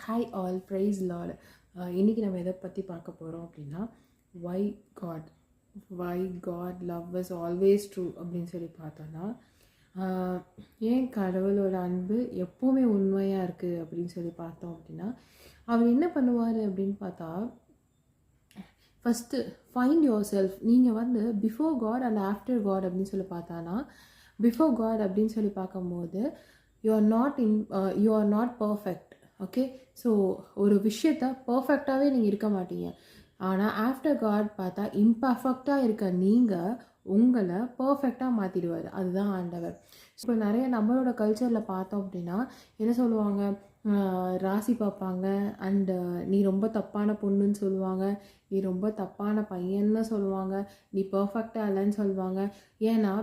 Hi all price Lord. இன்றைக்கி நம்ம எதை பற்றி பார்க்க போகிறோம் அப்படின்னா why God love is always true அப்படின்னு சொல்லி பார்த்தோன்னா, ஏன் கடவுளோட அன்பு எப்போவுமே உண்மையாக இருக்குது அப்படின்னு சொல்லி பார்த்தோம் அப்படின்னா, அவர் என்ன பண்ணுவார் அப்படின்னு பார்த்தா, ஃபஸ்ட்டு ஃபைண்ட் யுவர் செல்ஃப். நீங்கள் வந்து before God and after God அப்படின்னு சொல்லி பார்த்தானா, பிஃபோர் காட் அப்படின்னு சொல்லி பார்க்கும்போது you are not perfect. Okay, so ஒரு விஷயத்த பர்ஃபெக்டாகவே நீங்கள் இருக்க மாட்டீங்க. ஆனால் ஆஃப்டர் காட் பார்த்தா இம்பர்ஃபெக்டாக இருக்க நீங்கள் உங்களை பர்ஃபெக்டாக மாற்றிடுவார். அதுதான் ஆண்டவர். இப்போ நிறைய நம்மளோட கல்ச்சரில் பார்த்தோம் அப்படின்னா என்ன சொல்லுவாங்க, ராசி பார்ப்பாங்க, அண்டு நீ ரொம்ப தப்பான பொண்ணுன்னு சொல்லுவாங்க, நீ ரொம்ப தப்பான பையன்னு சொல்லுவாங்க, நீ பர்ஃபெக்டாக இல்லைன்னு சொல்லுவாங்க. ஏன்னா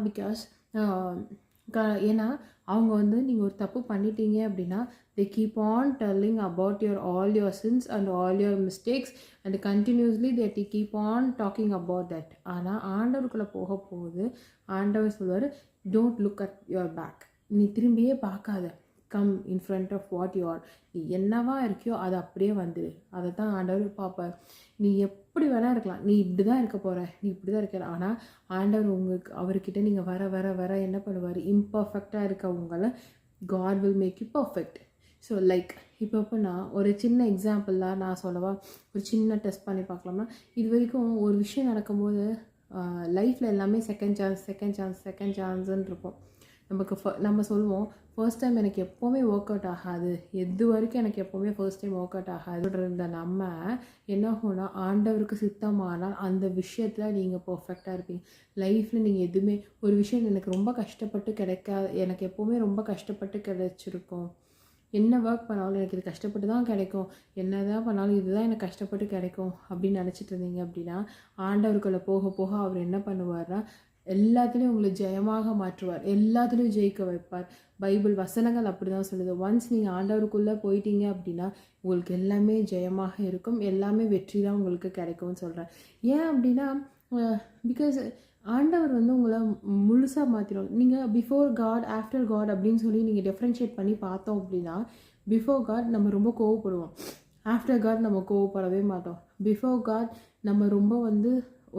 ஏன்னா அவங்க வந்து நீங்கள் ஒரு தப்பு பண்ணிட்டீங்க அப்படின்னா they keep on telling about all your sins and all your mistakes and continuously they keep on talking about that. ஆனால் ஆண்டவருக்குள்ளே போக போகுது ஆண்டவர் சொல்வார், don't look at your back. நீ திரும்பியே பார்க்காத, come in front of what you are. நீ என்னவா இருக்கியோ அதை அப்படியே வந்துடு. அதை தான் ஆண்டவர் பார்ப்பார். நீ எப்படி வேணால் இருக்கலாம், நீ இப்படி தான் இருக்க போகிற, நீ இப்படி தான் இருக்கிற. ஆனால் ஆண்டவர் அவர்கிட்ட நீங்கள் வர வர வர என்ன பண்ணுவார், இம்பர்ஃபெக்டாக இருக்க உங்களை God will make you perfect. So இப்போ நான் ஒரு சின்ன எக்ஸாம்பிளாக நான் சொல்லவா, ஒரு சின்ன டெஸ்ட் பண்ணி பார்க்கலாமா. இது வரைக்கும் ஒரு விஷயம் நடக்கும்போது லைஃப்பில் எல்லாமே செகண்ட் சான்ஸ்ன்னு இருக்கும். நம்ம சொல்லுவோம் ஃபர்ஸ்ட் டைம் எனக்கு எப்போவுமே ஒர்க் அவுட் ஆகாது, எது வரைக்கும் எனக்கு எப்போவுமே ஃபர்ஸ்ட் டைம் ஒர்க் அவுட் ஆகாது இருந்த நம்ம என்ன ஆகும்னா, ஆண்டவருக்கு சித்தமானால் அந்த விஷயத்தில் நீங்கள் பர்ஃபெக்டாக இருப்பீங்க. லைஃப்பில் நீங்கள் எதுவுமே ஒரு விஷயம் எனக்கு ரொம்ப கஷ்டப்பட்டு எனக்கு எப்போவுமே ரொம்ப கஷ்டப்பட்டு கிடைச்சிருக்கும், என்ன ஒர்க் பண்ணாலும் எனக்கு இது கஷ்டப்பட்டு தான் கிடைக்கும், என்ன தான் பண்ணாலும் இதுதான் எனக்கு கஷ்டப்பட்டு கிடைக்கும் அப்படின்னு நினச்சிட்டு இருந்தீங்க அப்படின்னா, ஆண்டவருக்குள்ளே போக போக அவர் என்ன பண்ணுவார்னா எல்லாத்துலேயும் உங்களை ஜெயமாக மாற்றுவார், எல்லாத்துலேயும் ஜெயிக்க வைப்பார். பைபிள் வசனங்கள் அப்படி தான் சொல்லுது. ஒன்ஸ் நீங்கள் ஆண்டவருக்குள்ளே போயிட்டீங்க அப்படின்னா உங்களுக்கு எல்லாமே ஜெயமாக இருக்கும், எல்லாமே வெற்றி தான் உங்களுக்கு கிடைக்கும்னு சொல்கிறேன். ஏன் அப்படின்னா பிகாஸ் ஆண்டவர் வந்து உங்களை முழுசாக மாற்றிடும். நீங்கள் பிஃபோர் காட் ஆஃப்டர் காட் அப்படின்னு சொல்லி நீங்கள் டிஃப்ரென்ஷியேட் பண்ணி பார்த்தோம் அப்படின்னா, பிஃபோர் காட் நம்ம ரொம்ப கோவப்படுவோம், ஆஃப்டர் காட் நம்ம கோவப்படவே மாட்டோம். பிஃபோர் காட் நம்ம ரொம்ப வந்து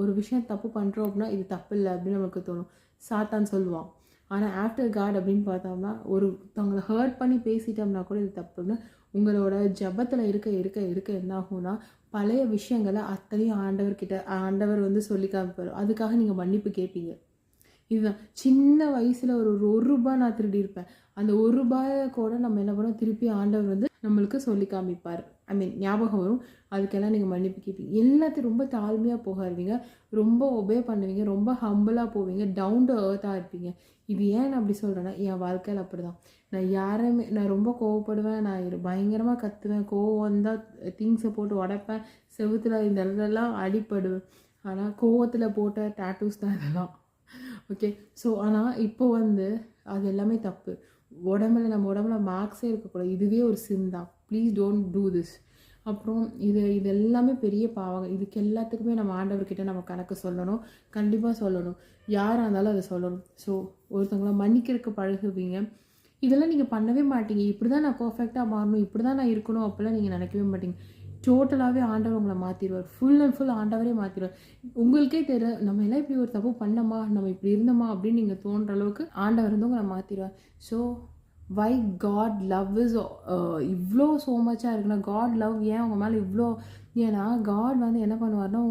ஒரு விஷயம் தப்பு பண்ணுறோம் அப்படின்னா இது தப்பு இல்லை அப்படின்னு நமக்கு தோணும், சாத்தான் சொல்லுவான். ஆனால் ஆஃப்டர் காட் அப்படின்னு பார்த்தோம்னா ஒருத்தவங்களை ஹர்ட் பண்ணி பேசிட்டோம்னா கூட இது தப்புன்னு உங்களோட ஜபத்தில் இருக்க இருக்க இருக்க என்ன ஆகும்னா பழைய விஷயங்களை அத்தனையும் ஆண்டவர் வந்து சொல்லி காமிப்பார். அதுக்காக நீங்கள் மன்னிப்பு கேட்பீங்க. இதுதான் சின்ன வயசில் ஒரு ரூபாய் நான் திருடி இருப்பேன், அந்த ஒரு ரூபாயை கூட நம்ம என்ன பண்ணோம், திருப்பி ஆண்டவர் வந்து நம்மளுக்கு சொல்லி காமிப்பார். ஞாபகம் வரும், அதுக்கெல்லாம் நீங்கள் மன்னிப்பு கேட்பீங்க. எல்லாத்தையும் ரொம்ப தாழ்மையாக போகாதீங்க, ரொம்ப ஒபே பண்ணுவீங்க, ரொம்ப ஹம்பிளாக போவீங்க, டவுன் டு எர்த்தாக இருப்பீங்க. இது ஏன் நான் அப்படி சொல்கிறேன்னா என் வாழ்க்கையில் அப்படி தான். நான் ரொம்ப கோவப்படுவேன், நான் பயங்கரமாக கத்துவேன், கோவம் வந்தால் திங்ஸை போட்டு உடைப்பேன், செவுத்துல இந்த இடத்துலலாம் அடிப்படுவேன். ஆனால் கோவத்தில் போட்ட டேட்டூஸ் தான் இதெல்லாம். ஓகே, ஸோ ஆனால் இப்போ வந்து அது எல்லாமே தப்பு. நம்ம உடம்புல மார்க்ஸே இருக்கக்கூடாது, இதுவே ஒரு சின் தான். Please don't do this. அப்புறம் இது எல்லாமே பெரிய பாவங்க. இதுக்கு எல்லாத்துக்குமே நம்ம ஆண்டவர்கிட்ட நம்ம கணக்கு சொல்லணும், கண்டிப்பாக சொல்லணும், யாராக இருந்தாலும் அதை சொல்லணும். ஸோ ஒருத்தவங்கள மன்னிக்கிறதுக்கு பழகுவீங்க. இதெல்லாம் நீங்கள் பண்ணவே மாட்டீங்க. இப்படி தான் நான் பர்ஃபெக்டாக மாறணும், இப்படி தான் நான் இருக்கணும் அப்படிலாம் நீங்கள் நினைக்கவே மாட்டீங்க. டோட்டலாகவே ஆண்டவர் உங்களை மாற்றிடுவார், ஃபுல் அண்ட் ஃபுல் ஆண்டவரே மாற்றிடுவார். உங்களுக்கே தெரியும் நம்ம எல்லாம் இப்படி ஒரு தப்பு பண்ணோமா, நம்ம இப்படி இருந்தோமா அப்படின்னு நீங்கள் தோன்ற அளவுக்கு ஆண்டவர் வந்து உங்களை மாற்றிடுவார். So why God love is இவ்வளோ ஸோ மச்சாக இருக்குன்னா, காட் லவ் ஏன் உங்கள் மேலே இவ்வளோ, ஏன்னா காட் வந்து என்ன பண்ணுவார்னா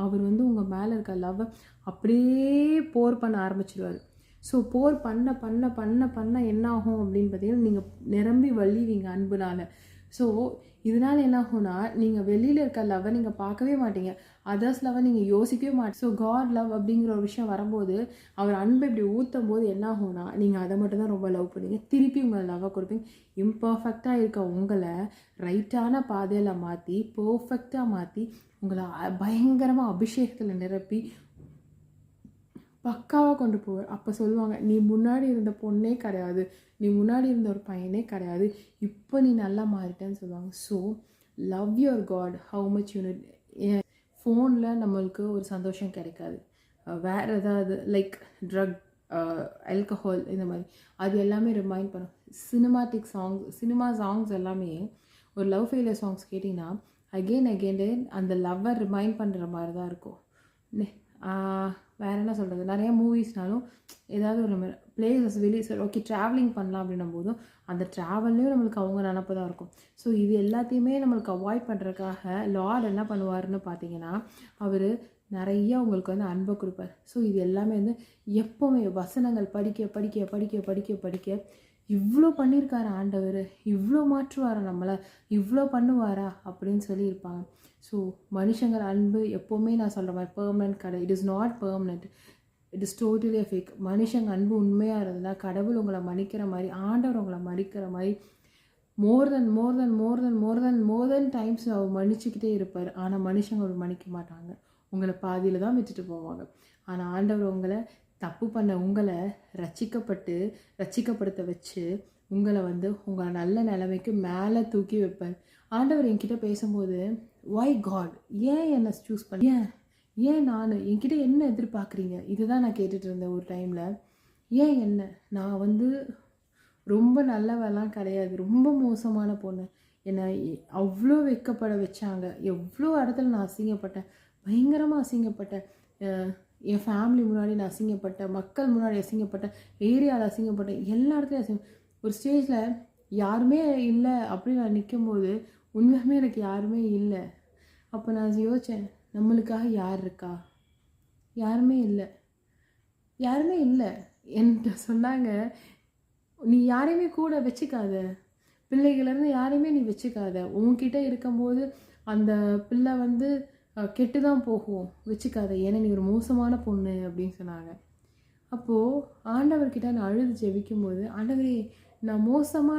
அவர் வந்து உங்கள் மேலே இருக்க லவ்வை அப்படியே போர் பண்ண ஆரம்பிச்சிடுவார். ஸோ போர் பண்ண பண்ண பண்ண பண்ண என்ன ஆகும் அப்படின்னு பார்த்தீங்கன்னா நீங்கள் நிரம்பி வழிவீங்க அன்புனால். ஸோ இதனால் என்ன ஆகும்னா நீங்கள் வெளியில் இருக்க லவ்வை நீங்கள் பார்க்கவே மாட்டீங்க, அதர்ஸ் லவ்வை நீங்கள் யோசிக்கவே மாட்டீங்க. ஸோ காட் லவ் அப்படிங்கிற ஒரு விஷயம் வரும்போது அவர் அன்பை இப்படி ஊற்றும் போது என்ன ஆகும்னா நீங்கள் அதை மட்டும் தான் ரொம்ப லவ் பண்ணுவீங்க, திருப்பி உங்களை லவ்வை கொடுப்பீங்க. இம்பர்ஃபெக்டாக இருக்க உங்களை ரைட்டான பாதையில் மாற்றி பர்ஃபெக்டாக மாற்றி உங்களை பயங்கரமாக அபிஷேகத்தில் நிரப்பி பக்காவாக கொண்டு போவார். அப்போ சொல்லுவாங்க, நீ முன்னாடி இருந்த பொண்ணே கிடையாது, நீ முன்னாடி இருந்த ஒரு பையனே கிடையாது, இப்போ நீ நல்லா மாறிட்டேன்னு சொல்லுவாங்க. So love your God how much unit. ஃபோனில் நம்மளுக்கு ஒரு சந்தோஷம் கிடைக்காது, வேறு ஏதாவது ட்ரக், ஆல்கஹால் இந்த மாதிரி அது எல்லாமே ரிமைண்ட் பண்ணும். சினிமா சாங்ஸ் எல்லாமே ஒரு லவ் ஃபெயிலியர் சாங்ஸ் கேட்டிங்கன்னா அகெயின் அந்த லவ்வை ரிமைண்ட் பண்ணுற மாதிரி தான் இருக்கும். வேறு என்ன சொல்கிறது, நிறையா மூவிஸ்னாலும் ஏதாவது ஒரு நம்ம பிளேசஸ் வெளியே ஓகே ட்ராவலிங் பண்ணலாம் அப்படின்னும் போதும் அந்த ட்ராவல்லையும் நம்மளுக்கு அவங்க நினப்பு தான் இருக்கும். ஸோ இது எல்லாத்தையுமே நம்மளுக்கு அவாய்ட் பண்ணுறதுக்காக லார்ட் என்ன பண்ணுவாருன்னு பார்த்தீங்கன்னா, அவர் நிறைய உங்களுக்கு வந்து அன்பை கொடுப்பார். ஸோ இது எல்லாமே வந்து எப்போவுமே வசனங்கள் படிக்க படிக்க படிக்க படிக்க படிக்க இவ்வளோ பண்ணியிருக்காரு ஆண்டவர், இவ்வளோ மாற்றுவாரா நம்மளை, இவ்வளோ பண்ணுவாரா அப்படின்னு சொல்லி இருப்பாங்க. ஸோ மனுஷங்கள் அன்பு எப்போவுமே நான் சொல்கிற மாதிரி பெர்மனன்ட் கிடையாது. It is not permanent, it is totally fake. மனுஷங்க அன்பு உண்மையாக இருந்ததுன்னா கடவுள் உங்களை மன்னிக்கிற மாதிரி, ஆண்டவர் உங்களை மன்னிக்கிற மாதிரி மோர் தென் டைம்ஸ் அவர் மன்னிச்சுக்கிட்டே இருப்பார். ஆனால் மனுஷங்க அவர் மன்னிக்க மாட்டாங்க, உங்களை பாதியில் தான் விட்டுட்டு போவாங்க. ஆனால் ஆண்டவர் உங்களை தப்பு பண்ண உங்களை ரட்சிக்கப்படுத்த வச்சு உங்களை வந்து உங்கள் நல்ல நிலைமைக்கு மேலே தூக்கி வைப்பார். ஆண்டவர் என்கிட்ட பேசும்போது ஒய் காட் ஏன் என்னை சூஸ் பண்ண, ஏன் நான் என்கிட்ட என்ன எதிர்பார்க்குறீங்க, இதுதான் நான் கேட்டுட்டு இருந்தேன் ஒரு டைமில். ஏன் என்ன, நான் வந்து ரொம்ப நல்லவெல்லாம் கிடையாது, ரொம்ப மோசமான பொண்ணு, என்னை அவ்வளோ வெட்கப்பட வச்சாங்க, எவ்வளோ இடத்துல நான் அசிங்கப்பட்டேன், பயங்கரமாக அசிங்கப்பட்டேன். என் ஃபேமிலி முன்னாடி நான் அசிங்கப்பட்டேன், மக்கள் முன்னாடி அசிங்கப்பட்டேன், ஏரியாவில் அசிங்கப்பட்டேன், எல்லா இடத்துலையும் ஒரு ஸ்டேஜில் யாருமே இல்லை அப்படின்னு நான் நிற்கும்போது உண்மையுமே எனக்கு யாருமே இல்லை. அப்போ நான் யோசித்தேன், நம்மளுக்காக யார் இருக்கா, யாருமே இல்லை என்கிட்ட சொன்னாங்க, நீ யாரையுமே கூட வச்சுக்காத, பிள்ளைகள்லேருந்து யாரையுமே நீ வச்சுக்காத, உன்கிட்ட இருக்கும்போது அந்த பிள்ளை வந்து கெட்டு தான் போகும், வச்சுக்காத, ஏன்னா நீ ஒரு மோசமான பொண்ணு அப்படின்னு சொன்னாங்க. அப்போது ஆண்டவர்கிட்ட நான் அழுது ஜெபிக்கும்போது, ஆண்டவரே நான் மோசம்,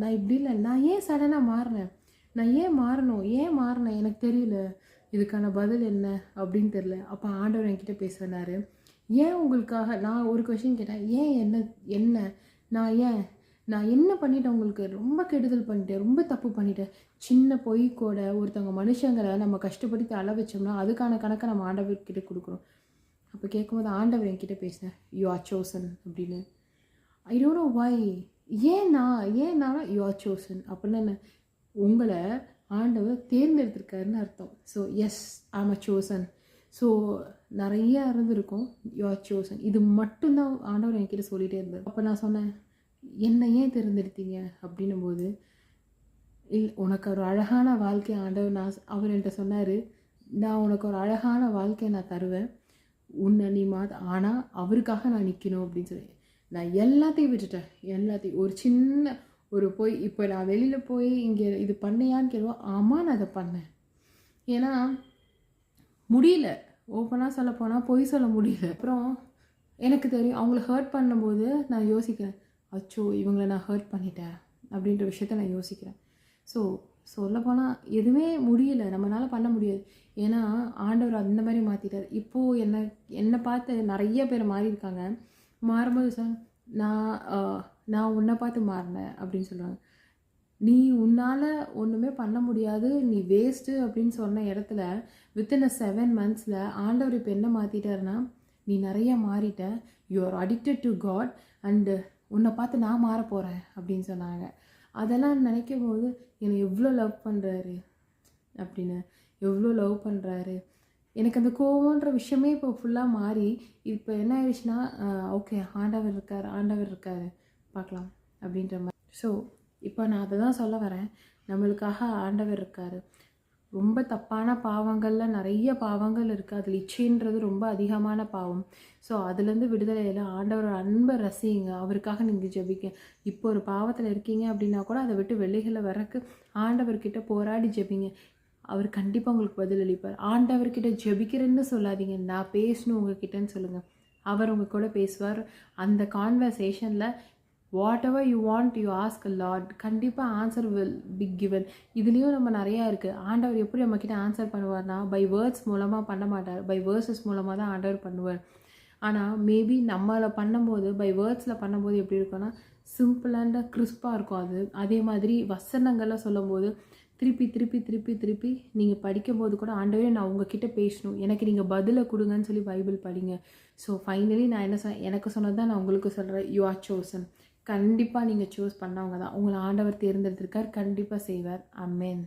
நான் இப்படி இல்லை, நான் ஏன் சடனாக மாறினேன், நான் ஏன் மாறினேன் எனக்கு தெரியல, இதுக்கான பதில் என்ன அப்படின்னு தெரியல. அப்போ ஆண்டவர் என்கிட்ட பேசுனார், ஏன் உங்களுக்காக நான் ஒரு கொஷின் கேட்டேன், ஏன் என்ன நான் என்ன பண்ணிட்டேன், உங்களுக்கு ரொம்ப கெடுதல் பண்ணிட்டேன், ரொம்ப தப்பு பண்ணிட்டேன், சின்ன பொய் கூட ஒருத்தவங்க மனுஷங்களை நம்ம கஷ்டப்படுத்தி அள வச்சோம்னா அதுக்கான கணக்கை நம்ம ஆண்டவர்கிட்ட கொடுக்குறோம். அப்போ கேட்கும்போது ஆண்டவர் என்கிட்ட பேசினேன், யூ ஆர் சோசன் அப்படின்னு. ஐ டோன்ட் நோ வை, ஏன்னா யூ ஆர் சோசன் அப்படின்னு என்ன, உங்களை ஆண்டவர் தேர்ந்தெடுத்திருக்காருன்னு அர்த்தம். ஸோ எஸ் ஐ ஆம் அ சோசன். ஸோ நிறையா இருந்திருக்கும், யூ ஆர் சோசன், இது மட்டும்தான் ஆண்டவர் என்கிட்ட சொல்லிகிட்டே இருந்தார். அப்போ நான் சொன்னேன், என்னை ஏன் தேர்ந்தெடுத்தீங்க அப்படின்னும் போது, உனக்கு ஒரு அழகான வாழ்க்கை ஆண்டவர் அவர் என்கிட்ட சொன்னார், நான் உனக்கு ஒரு அழகான வாழ்க்கையை நான் தருவேன், உன்னை நீ ஆனால் அவருக்காக நான் நிற்கணும் அப்படின்னு சொல்லி நான் எல்லாத்தையும் விட்டுட்டேன். ஒரு சின்ன போய் இப்போ நான் வெளியில் போய் இங்கே இது பண்ணையான்னு கேட்குவோம், ஆமாம் நான் அதை பண்ணேன். ஏன்னா முடியல, ஓப்பனாக சொல்ல போனால் பொய் சொல்ல முடியல. அப்புறம் எனக்கு தெரியும் அவங்கள ஹர்ட் பண்ணும்போது நான் யோசிக்கிறேன், அச்சோ இவங்களை நான் ஹர்ட் பண்ணிட்டேன் அப்படின்ற விஷயத்த நான் யோசிக்கிறேன். ஸோ சொல்லப்போனால் எதுவுமே முடியல, நம்மளால் பண்ண முடியாது. ஏன்னா ஆண்டவர் அந்த மாதிரி மாற்றிட்டார். இப்போது என்னை பார்த்து நிறைய பேர் மாறியிருக்காங்க. மாறும்போது சார் நான் உன்னை பார்த்து மாறினேன் அப்படின்னு சொல்லுவாங்க. நீ உன்னால் ஒன்றுமே பண்ண முடியாது, நீ வேஸ்ட்டு அப்படின்னு சொன்ன இடத்துல வித்தின் 7 months ஆண்டவர் இப்போ என்ன மாற்றிட்டாருன்னா, நீ நிறைய மாறிட்ட, you are addicted to God and உன்னை பார்த்து நான் மாற போகிறேன் அப்படின்னு சொன்னாங்க. அதெல்லாம் நினைக்கும் போது என்னை எவ்வளோ லவ் பண்ணுறாரு. எனக்கு அந்த கோவன்ற விஷயமே இப்போ ஃபுல்லாக மாறி இப்போ என்ன ஆயிடுச்சுன்னா, ஓகே ஆண்டவர் இருக்கார் பார்க்கலாம் அப்படின்ற மாதிரி. ஸோ இப்போ நான் அதை தான் சொல்ல வரேன், நம்மளுக்காக ஆண்டவர் இருக்கார். ரொம்ப தப்பான பாவங்களில் நிறைய பாவங்கள் இருக்குது, அதில் இச்சைன்றது ரொம்ப அதிகமான பாவம். ஸோ அதுலேருந்து விடுதலையில் ஆண்டவர் அன்பை ரசிங்க, அவருக்காக நீங்கள் ஜெபிக்க. இப்போ ஒரு பாவத்தில் இருக்கீங்க அப்படின்னா கூட அதை விட்டு வெளிகளில் வரக்கு ஆண்டவர்கிட்ட போராடி ஜெபிங்க, அவர் கண்டிப்பாக உங்களுக்கு பதில் அளிப்பார். ஆண்டவர்கிட்ட ஜெபிக்கிறேன்னு சொல்லாதீங்க, நான் பேசணும் உங்ககிட்டன்னு சொல்லுங்கள், அவர் உங்கள் கூட பேசுவார். அந்த கான்வர்சேஷனில் whatever you want you ask Lord, கண்டிப்பாக ஆன்சர் வில் பி கிவன். இதுலேயும் நம்ம நிறையா இருக்குது. ஆண்டவர் எப்படி நம்மக்கிட்ட ஆன்சர் பண்ணுவார்னா, பை வேர்ட்ஸ் மூலமாக பண்ண மாட்டார், பை வேர்சஸ் மூலமாக தான் ஆண்டவர் பண்ணுவார். ஆனால் மேபி நம்மளை பண்ணும்போது பை வேர்ட்ஸில் பண்ணும்போது எப்படி இருக்குன்னா சிம்பிள் அண்ட் கிறிஸ்பாக இருக்கும். அதே மாதிரி வசனங்கள்லாம் சொல்லும்போது திருப்பி நீங்கள் படிக்கும்போது கூட ஆண்டவரே நான் உங்ககிட்ட பேசணும், எனக்கு நீங்கள் பதிலை கொடுங்கன்னு சொல்லி பைபிள் படிங்க. ஸோ ஃபைனலி நான் என்ன எனக்கு சொன்னது தான் நான் உங்களுக்கு சொல்கிறேன், யூ ஆர் சோசன். கண்டிப்பாக நீங்கள் சூஸ் பண்ணவங்க தான். உங்களை ஆண்டவர் தேர்ந்தெடுத்திருக்கார். கண்டிப்பாக செய்வார். ஆமென்.